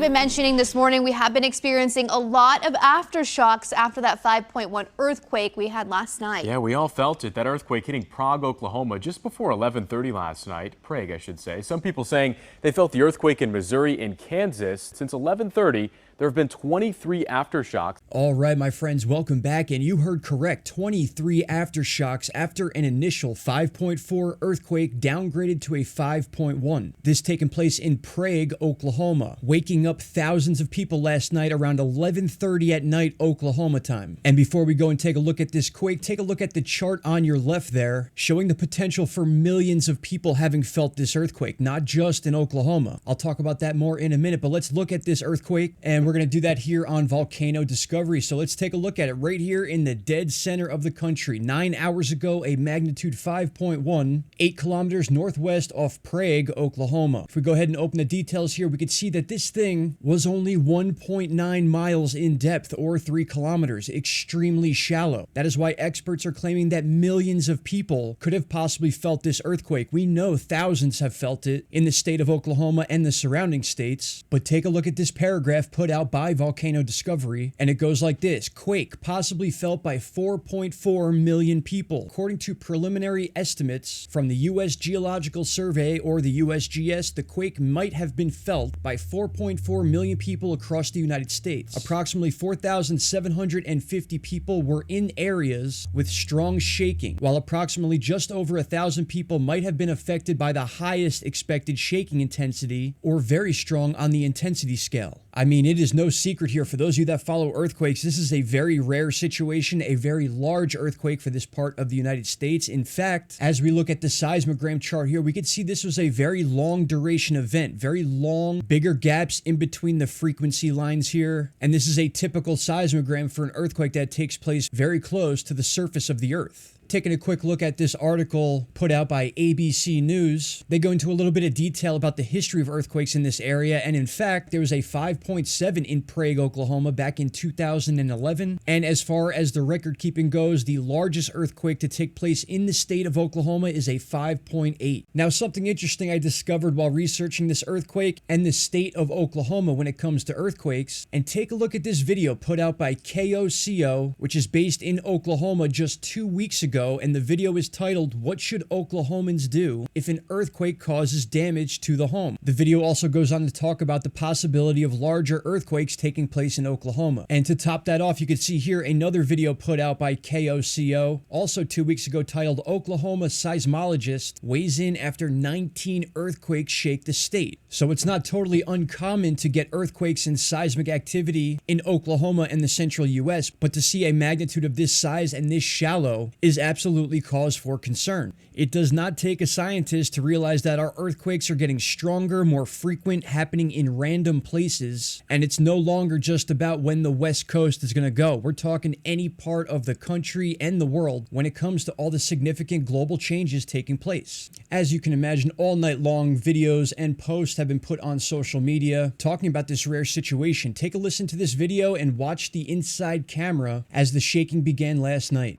we've been mentioning this morning, we have been experiencing a lot of aftershocks after that 5.1 earthquake we had last night. Yeah, we all felt it. That earthquake hitting Prague, Oklahoma just before 11:30 last night. Prague, I should say. Some people saying they felt the earthquake in Missouri and Kansas. Since 11:30, there have been 23 aftershocks. All right, my friends, welcome back. And you heard correct, 23 aftershocks after an initial 5.4 earthquake downgraded to a 5.1. This taking place in Prague, Oklahoma, waking up thousands of people last night around 11:30 at night, Oklahoma time. And before we go and take a look at this quake, take a look at the chart on your left there, showing the potential for millions of people having felt this earthquake, not just in Oklahoma. I'll talk about that more in a minute, but let's look at this earthquake, and we're going to do that here on Volcano Discovery. So let's take a look at it right here in the dead center of the country. 9 hours ago, a magnitude 5.1, 8 kilometers northwest of Prague, Oklahoma. If we go ahead and open the details here, we could see that this thing was only 1.9 miles in depth, or 3 kilometers, extremely shallow. That is why experts are claiming that millions of people could have possibly felt this earthquake. We know thousands have felt it in the state of Oklahoma and the surrounding states, but take a look at this paragraph put out by Volcano Discovery, and it goes like this: quake possibly felt by 4.4 million people. According to preliminary estimates from the U.S. Geological Survey, or the USGS, the quake might have been felt by 4.4 million people across the United States. Approximately 4,750 people were in areas with strong shaking, while approximately just over 1,000 people might have been affected by the highest expected shaking intensity, or very strong on the intensity scale. I mean, it is no secret here for those of you that follow earthquakes, this is a very rare situation, a very large earthquake for this part of the United States. In fact, as we look at the seismogram chart here, we could see this was a very long duration event, very long, bigger gaps in between the frequency lines here. And this is a typical seismogram for an earthquake that takes place very close to the surface of the earth. Taking a quick look at this article put out by ABC News, they go into a little bit of detail about the history of earthquakes in this area, and in fact, there was a 5.7 in Prague, Oklahoma back in 2011, and as far as the record keeping goes, the largest earthquake to take place in the state of Oklahoma is a 5.8. Now, something interesting I discovered while researching this earthquake and the state of Oklahoma when it comes to earthquakes, and take a look at this video put out by KOCO, which is based in Oklahoma just 2 weeks ago. And the video is titled, "What Should Oklahomans Do If an Earthquake Causes Damage to the Home?" The video also goes on to talk about the possibility of larger earthquakes taking place in Oklahoma. And to top that off, you can see here another video put out by KOCO, also 2 weeks ago, titled "Oklahoma Seismologist Weighs In After 19 Earthquakes Shake the State." So it's not totally uncommon to get earthquakes and seismic activity in Oklahoma and the central US, but to see a magnitude of this size and this shallow is absolutely cause for concern. It does not take a scientist to realize that our earthquakes are getting stronger, more frequent, happening in random places, and it's no longer just about when the West Coast is going to go. We're talking any part of the country and the world when it comes to all the significant global changes taking place. As you can imagine, all night long, videos and posts have been put on social media talking about this rare situation. Take a listen to this video and watch the inside camera as the shaking began last night.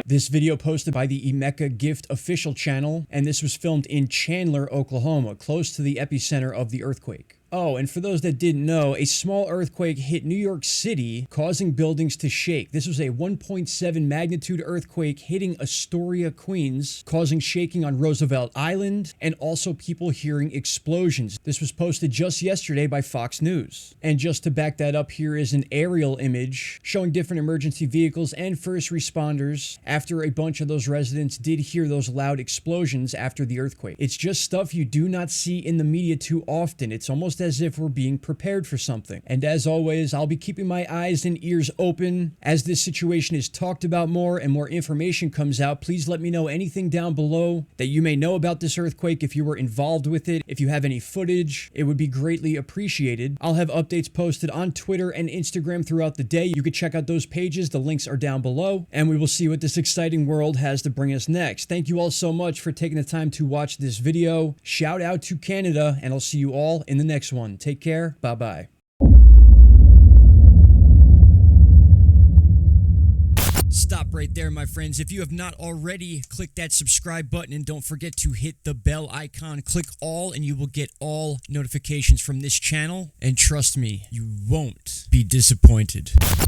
This video posted by the Emeka Gift official channel, and this was filmed in Chandler, Oklahoma, close to the epicenter of the earthquake. Oh, and for those that didn't know, a small earthquake hit New York City, causing buildings to shake. This was a 1.7 magnitude earthquake hitting Astoria, Queens, causing shaking on Roosevelt Island, and also people hearing explosions. This was posted just yesterday by Fox News. And just to back that up, here is an aerial image showing different emergency vehicles and first responders after a bunch of those residents did hear those loud explosions after the earthquake. It's just stuff you do not see in the media too often. It's almost as if we're being prepared for something. And as always, I'll be keeping my eyes and ears open as this situation is talked about more and more information comes out. Please let me know anything down below that you may know about this earthquake, if you were involved with it, if you have any footage, it would be greatly appreciated. I'll have updates posted on Twitter and Instagram throughout the day. You could check out those pages. The links are down below, and we will see what this exciting world has to bring us next. Thank you all so much for taking the time to watch this video. Shout out to Canada, and I'll see you all in the next one. Take care. Bye-bye. Stop right there, my friends. If you have not already, click that subscribe button and don't forget to hit the bell icon. Click all and you will get all notifications from this channel. And trust me, you won't be disappointed.